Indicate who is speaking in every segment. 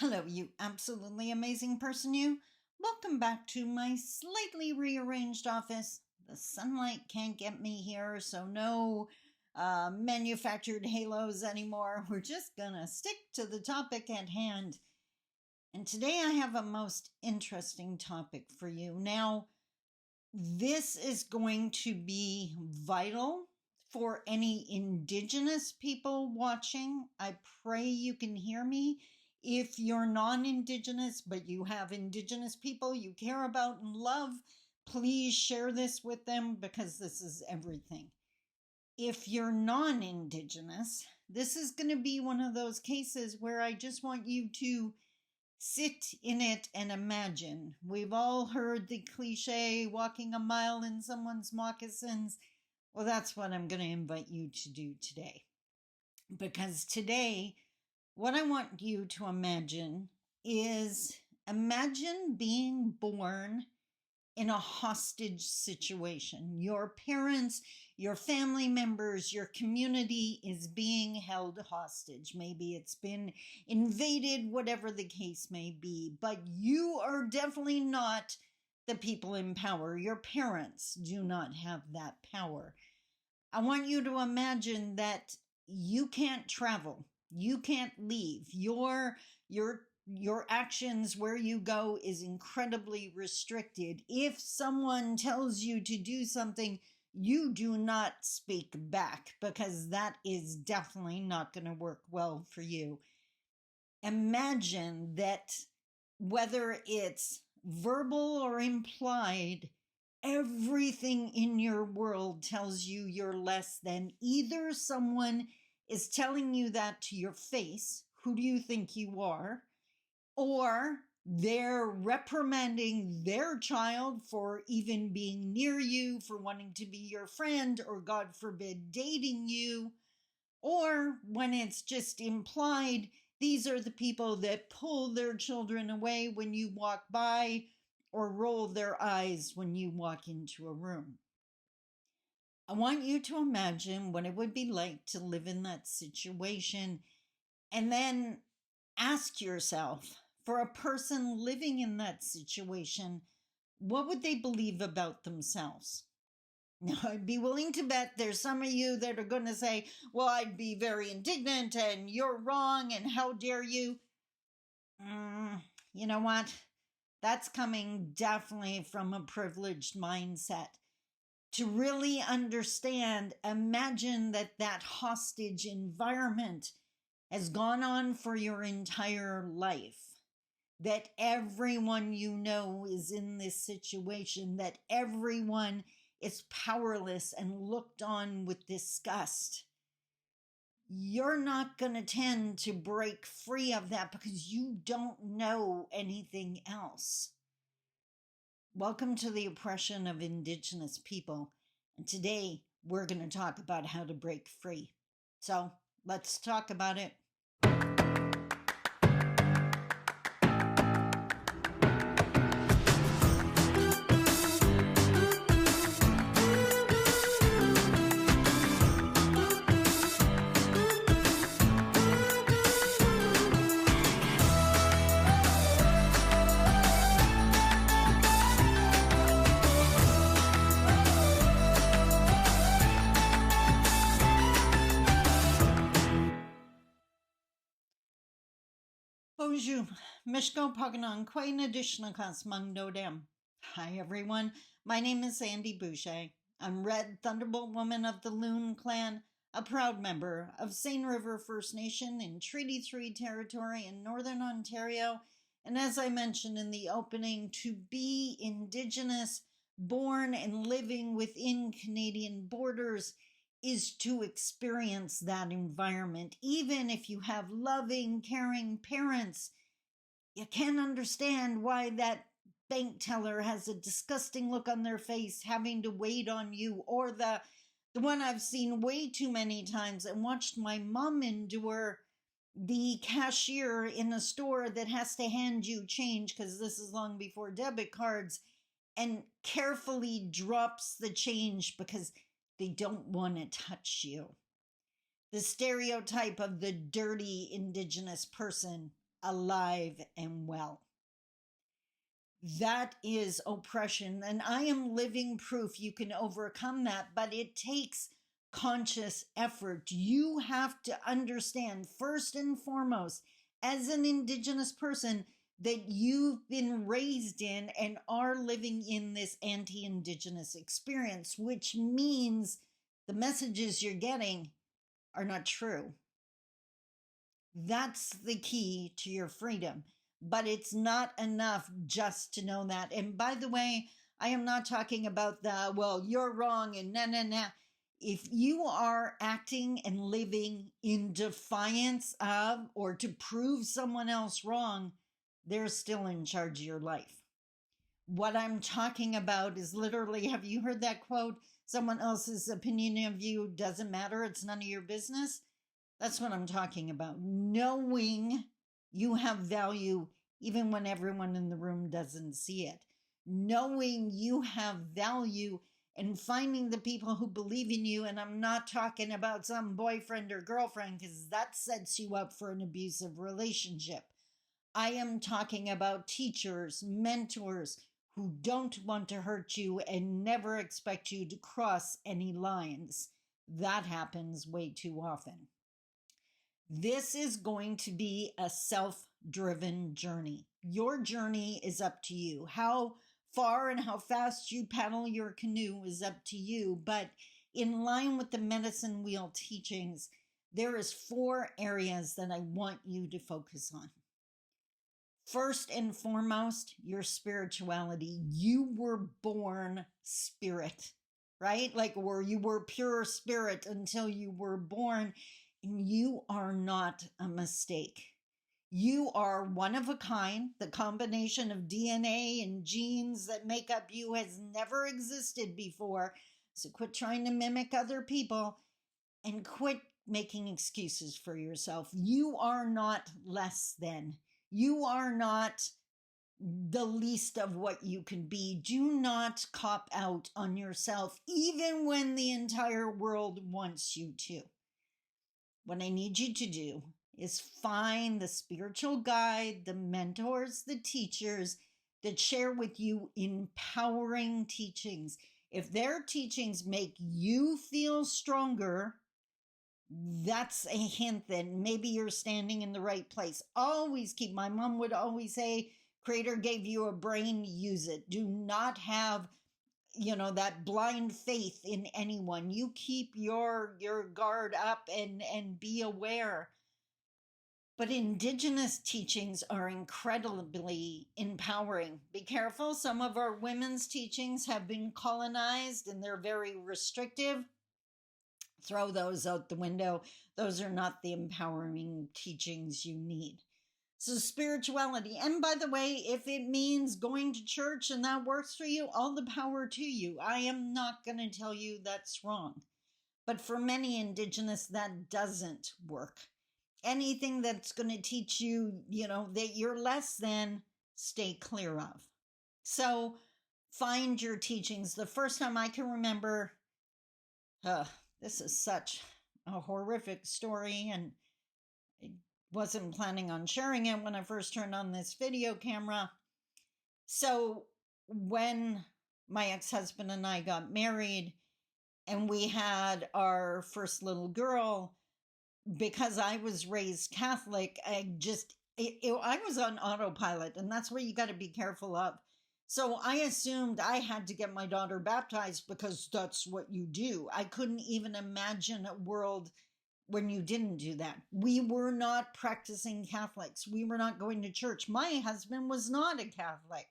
Speaker 1: Hello, you absolutely amazing person, you. Welcome back to my slightly rearranged office. The sunlight can't get me here, so no manufactured halos anymore. We're just gonna stick to the topic at hand. And today I have a most interesting topic for you. Now, this is going to be vital for any Indigenous people watching. I pray you can hear me. If you're non Indigenous, but you have Indigenous people you care about and love, please share this with them because this is everything. If you're non Indigenous, this is going to be one of those cases where I just want you to sit in it and imagine. We've all heard the cliche, walking a mile in someone's moccasins. Well, that's what I'm going to invite you to do today. Because today, what I want you to imagine being born in a hostage situation. Your parents, your family members, your community is being held hostage. Maybe it's been invaded, whatever the case may be, but you are definitely not the people in power. Your parents do not have that power. I want you to imagine that you can't travel. You can't leave. Your actions where you go is incredibly restricted. If someone tells you to do something, you do not speak back because that is definitely not going to work well for you. Imagine that whether it's verbal or implied, everything in your world tells you you're less than. Either someone is telling you that to your face, who do you think you are? Or they're reprimanding their child for even being near you, for wanting to be your friend, or God forbid, dating you. Or when it's just implied, these are the people that pull their children away when you walk by or roll their eyes when you walk into a room. I want you to imagine what it would be like to live in that situation and then ask yourself, for a person living in that situation, what would they believe about themselves? Now, I'd be willing to bet there's some of you that are going to say, well, I'd be very indignant and you're wrong and how dare you? You know what? That's coming definitely from a privileged mindset. To really understand, imagine that hostage environment has gone on for your entire life. That everyone you know is in this situation, that everyone is powerless and looked on with disgust. You're not going to tend to break free of that because you don't know anything else. Welcome to the oppression of Indigenous people. And today we're going to talk about how to break free. So let's talk about it. Bonjour, Mishko Paganon, Quain Adishnakas Mungdodem. Hi everyone, my name is Sandy Boucher. I'm Red Thunderbolt Woman of the Loon Clan, a proud member of Seine River First Nation in Treaty 3 territory in Northern Ontario, and as I mentioned in the opening, to be Indigenous, born and living within Canadian borders, is to experience that environment. Even if you have loving, caring parents, you can't understand why that bank teller has a disgusting look on their face having to wait on you, or the one I've seen way too many times and watched my mom endure, the cashier in a store that has to hand you change because this is long before debit cards and carefully drops the change because they don't want to touch you. The stereotype of the dirty Indigenous person. alive and well. That is oppression, and I am living proof you can overcome that, but it takes conscious effort. You have to understand, first and foremost, as an Indigenous person, that you've been raised in and are living in this anti-Indigenous experience, which means the messages you're getting are not true. That's the key to your freedom. But it's not enough just to know that. And by the way, I am not talking about the, well, you're wrong and nah. If you are acting and living in defiance of or to prove someone else wrong, they're still in charge of your life. What I'm talking about is literally, have you heard that quote? Someone else's opinion of you doesn't matter. It's none of your business. That's what I'm talking about. Knowing you have value even when everyone in the room doesn't see it. Knowing you have value and finding the people who believe in you. And I'm not talking about some boyfriend or girlfriend, because that sets you up for an abusive relationship. I am talking about teachers, mentors who don't want to hurt you and never expect you to cross any lines. That happens way too often. This is going to be a self-driven journey. Your journey is up to you. How far and how fast you paddle your canoe is up to you. But in line with the medicine wheel teachings, there is 4 areas that I want you to focus on. First and foremost, your spirituality. You were born spirit, right? Like, or you were pure spirit until you were born. And you are not a mistake. You are one of a kind. The combination of DNA and genes that make up you has never existed before. So quit trying to mimic other people and quit making excuses for yourself. You are not less than. You are not the least of what you can be. Do not cop out on yourself, even when the entire world wants you to. What I need you to do is find the spiritual guide, the mentors, the teachers that share with you empowering teachings. If their teachings make you feel stronger, that's a hint that maybe you're standing in the right place. Always keep, my mom would always say, Creator gave you a brain, use it. Do not have that blind faith in anyone. You keep your guard up and be aware. But Indigenous teachings are incredibly empowering. Be careful, some of our women's teachings have been colonized and they're very restrictive. Throw those out the window. Those are not the empowering teachings you need. So spirituality, and by the way, if it means going to church and that works for you, all the power to you. I am not going to tell you that's wrong. But for many Indigenous, that doesn't work. Anything that's going to teach you, that you're less than, stay clear of. So find your teachings. The first time I can remember, this is such a horrific story, and wasn't planning on sharing it when I first turned on this video camera. So when my ex-husband and I got married and we had our first little girl, because I was raised Catholic, I was on autopilot, and that's what you got to be careful of. So I assumed I had to get my daughter baptized because that's what you do. I couldn't even imagine a world when you didn't do that. We were not practicing Catholics. We were not going to church. My husband was not a Catholic,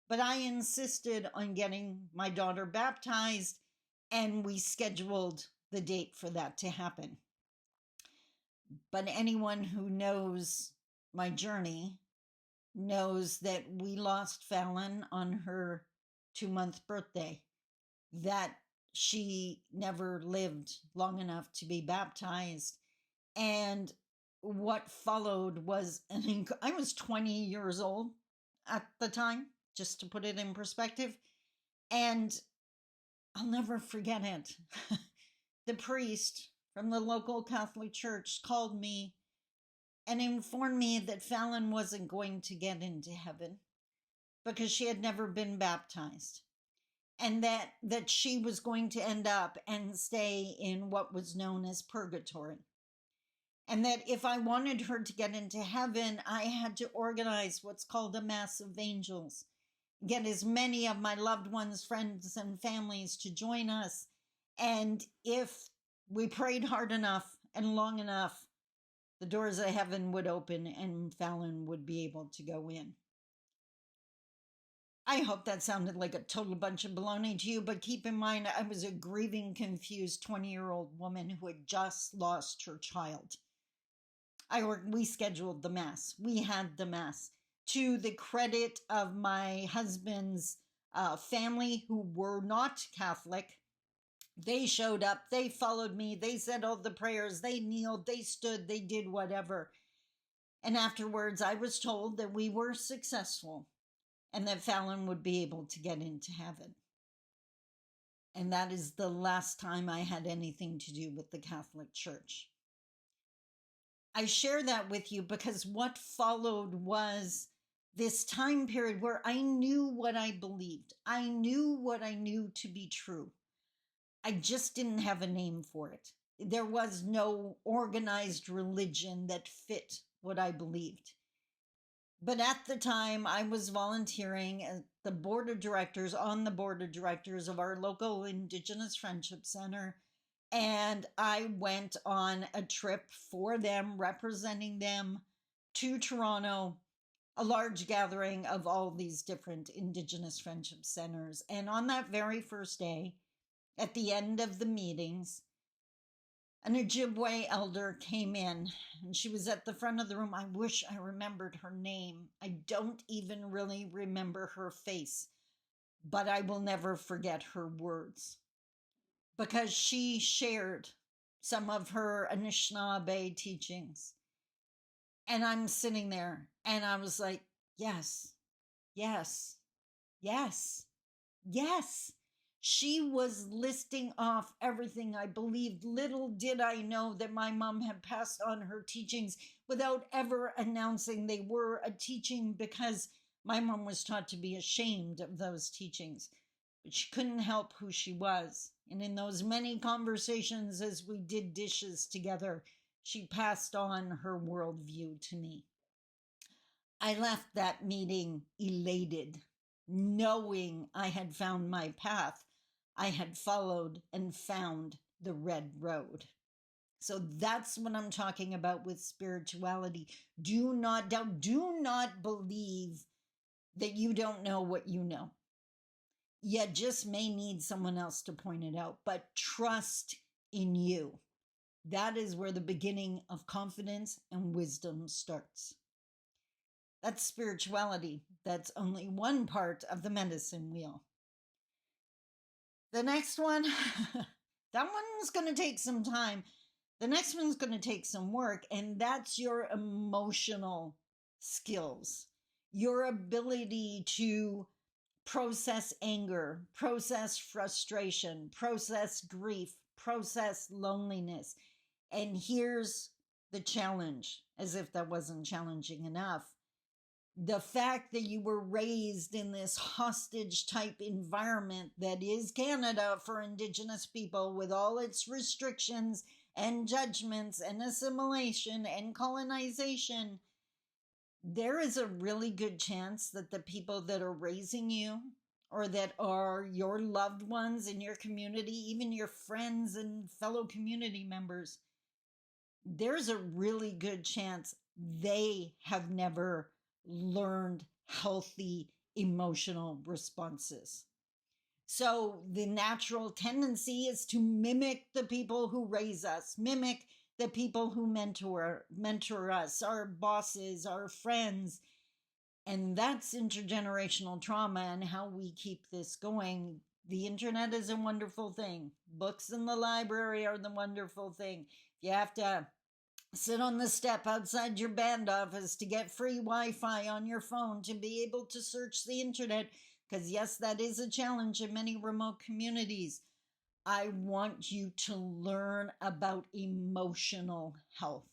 Speaker 1: but I insisted on getting my daughter baptized, and we scheduled the date for that to happen. But anyone who knows my journey knows that we lost Fallon on her 2-month birthday, that she never lived long enough to be baptized. And what followed was, I was 20 years old at the time, just to put it in perspective. And I'll never forget it. The priest from the local Catholic church called me and informed me that Fallon wasn't going to get into heaven because she had never been baptized, and that she was going to end up and stay in what was known as purgatory. And that if I wanted her to get into heaven, I had to organize what's called a mass of angels, get as many of my loved ones, friends, and families to join us. And if we prayed hard enough and long enough, the doors of heaven would open and Fallon would be able to go in. I hope that sounded like a total bunch of baloney to you, but keep in mind, I was a grieving, confused 20-year-old woman who had just lost her child. We scheduled the mass. We had the mass. To the credit of my husband's family, who were not Catholic, they showed up, they followed me, they said all the prayers, they kneeled, they stood, they did whatever. And afterwards, I was told that we were successful and that Fallon would be able to get into heaven. And that is the last time I had anything to do with the Catholic Church. I share that with you because what followed was this time period where I knew what I believed. I knew what I knew to be true. I just didn't have a name for it. There was no organized religion that fit what I believed. But at the time, I was volunteering at the board of directors, on the board of directors of our local Indigenous Friendship Center. And I went on a trip for them, representing them to Toronto, a large gathering of all these different Indigenous Friendship Centers. And on that very first day, at the end of the meetings, an Ojibwe elder came in, and she was at the front of the room. I wish I remembered her name. I don't even really remember her face, but I will never forget her words, because she shared some of her Anishinaabe teachings. And I'm sitting there and I was like, yes, yes, yes, yes. She was listing off everything I believed. Little did I know that my mom had passed on her teachings without ever announcing they were a teaching, because my mom was taught to be ashamed of those teachings. But she couldn't help who she was. And in those many conversations as we did dishes together, she passed on her worldview to me. I left that meeting elated, knowing I had found my path. I had followed and found the red road. So that's what I'm talking about with spirituality. Do not doubt, do not believe that you don't know what you know. You just may need someone else to point it out, but trust in you. That is where the beginning of confidence and wisdom starts. That's spirituality. That's only one part of the medicine wheel. The next one, that one's going to take some time. The next one's going to take some work, and that's your emotional skills, your ability to process anger, process frustration, process grief, process loneliness. And here's the challenge, as if that wasn't challenging enough. The fact that you were raised in this hostage type environment that is Canada for Indigenous people, with all its restrictions and judgments and assimilation and colonization, there is a really good chance that the people that are raising you, or that are your loved ones in your community, even your friends and fellow community members, there's a really good chance they have never learned healthy emotional responses. So the natural tendency is to mimic the people who raise us, mimic the people who mentor us, our bosses, our friends. And that's intergenerational trauma and how we keep this going. The internet is a wonderful thing. Books in the library are the wonderful thing. You have to sit on the step outside your band office to get free Wi-Fi on your phone to be able to search the internet, because yes, that is a challenge in many remote communities. I want you to learn about emotional health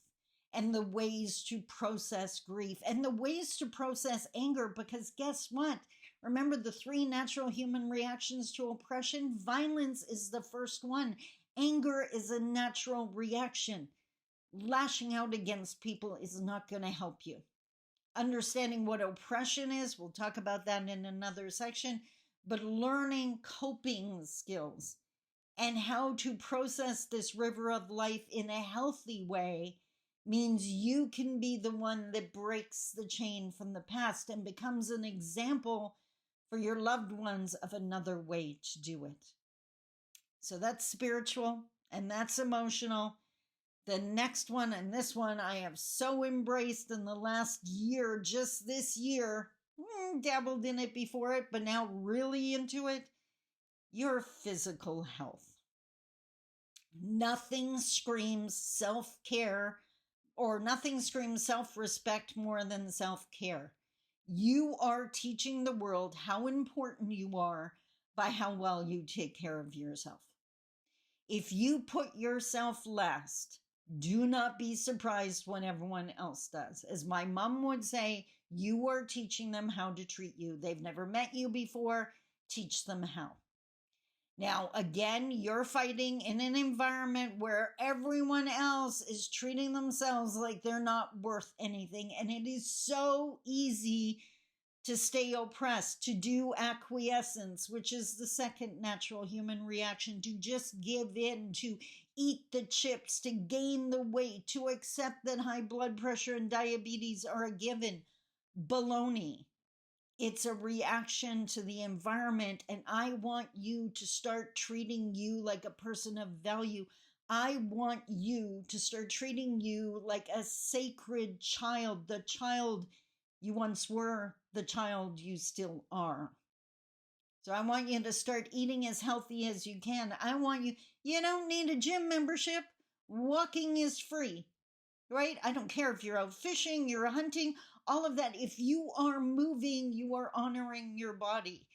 Speaker 1: and the ways to process grief and the ways to process anger. Because guess what? Remember the 3 natural human reactions to oppression? Violence is the first one. Anger is a natural reaction. Lashing out against people is not going to help you. Understanding what oppression is, we'll talk about that in another section, but learning coping skills and how to process this river of life in a healthy way means you can be the one that breaks the chain from the past and becomes an example for your loved ones of another way to do it. So that's spiritual and that's emotional. The next one, and this one I have so embraced in the last year, just this year, dabbled in it before it, but now really into it, your physical health. Nothing screams self-care or nothing screams self-respect more than self-care. You are teaching the world how important you are by how well you take care of yourself. If you put yourself last, do not be surprised when everyone else does. As my mom would say, you are teaching them how to treat you. They've never met you before. Teach them how. Now, again, you're fighting in an environment where everyone else is treating themselves like they're not worth anything. And it is so easy to stay oppressed, to do acquiescence, which is the second natural human reaction, to just give in, to eat the chips, to gain the weight, to accept that high blood pressure and diabetes are a given. Baloney. It's a reaction to the environment, and I want you to start treating you like a person of value. I want you to start treating you like a sacred child, the child you once were, the child you still are. So I want you to start eating as healthy as you can. I want you don't need a gym membership. Walking is free, right? I don't care if you're out fishing, you're hunting, all of that. If you are moving, you are honoring your body.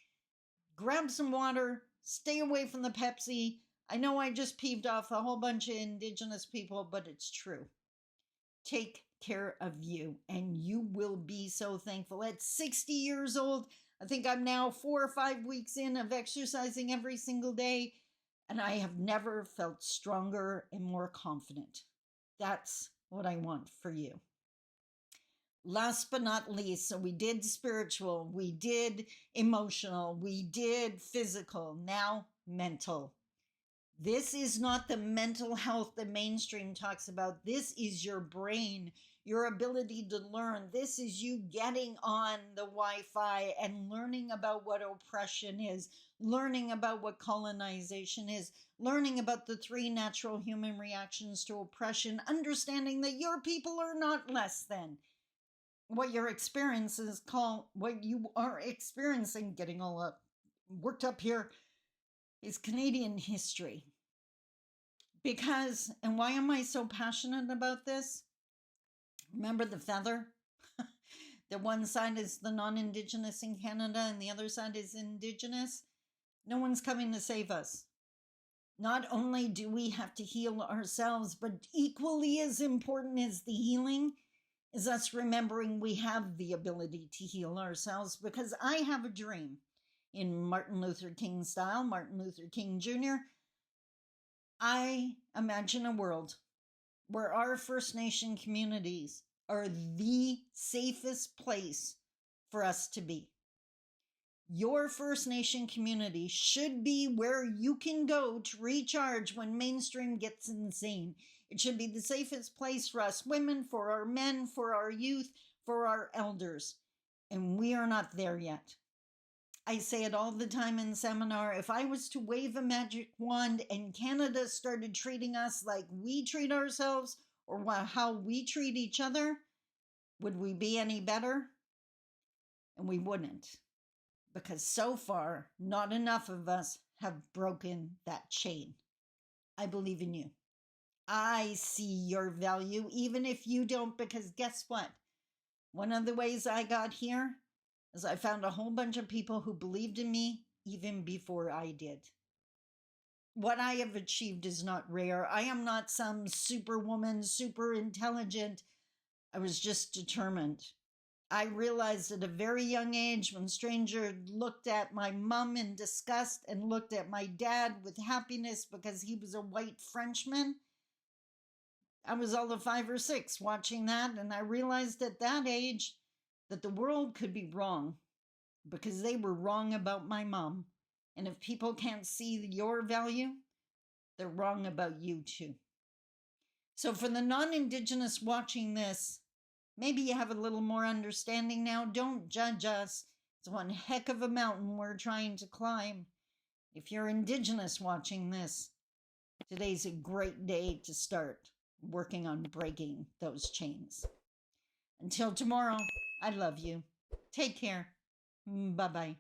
Speaker 1: Grab some water, stay away from the Pepsi. I know I just peeved off a whole bunch of Indigenous people, but it's true. Take care of you, and you will be so thankful. At 60 years old, I think I'm now 4 or 5 weeks in of exercising every single day, and I have never felt stronger and more confident. That's what I want for you. Last but not least, so we did spiritual, we did emotional, we did physical, now mental. This is not the mental health the mainstream talks about. This is your brain, your ability to learn. This is you getting on the Wi-Fi and learning about what oppression is, learning about what colonization is, learning about the 3 natural human reactions to oppression, understanding that your people are not less than. What your experiences call, what you are experiencing, getting all worked up here, is Canadian history. Because, and why am I so passionate about this? Remember the feather? The one side is the non-Indigenous in Canada and the other side is Indigenous. No one's coming to save us. Not only do we have to heal ourselves, but equally as important as the healing is us remembering we have the ability to heal ourselves, because I have a dream. In Martin Luther King style, Martin Luther King Jr., I imagine a world where our First Nation communities are the safest place for us to be. Your First Nation community should be where you can go to recharge when mainstream gets insane. It should be the safest place for us women, for our men, for our youth, for our elders. And we are not there yet. I say it all the time in seminar. If I was to wave a magic wand and Canada started treating us like we treat ourselves or how we treat each other, would we be any better? And we wouldn't. Because so far, not enough of us have broken that chain. I believe in you. I see your value, even if you don't, because guess what? One of the ways I got here is I found a whole bunch of people who believed in me even before I did. what I have achieved is not rare. I am not some superwoman, super intelligent. I was just determined. I realized at a very young age when stranger looked at my mom in disgust and looked at my dad with happiness because he was a white Frenchman. I was all of 5 or 6 watching that, and I realized at that age that the world could be wrong because they were wrong about my mom. And if people can't see your value, they're wrong about you too. So, for the non Indigenous watching this, maybe you have a little more understanding now. Don't judge us. It's one heck of a mountain we're trying to climb. If you're Indigenous watching this, today's a great day to start working on breaking those chains. Until tomorrow, I love you. Take care. Bye bye.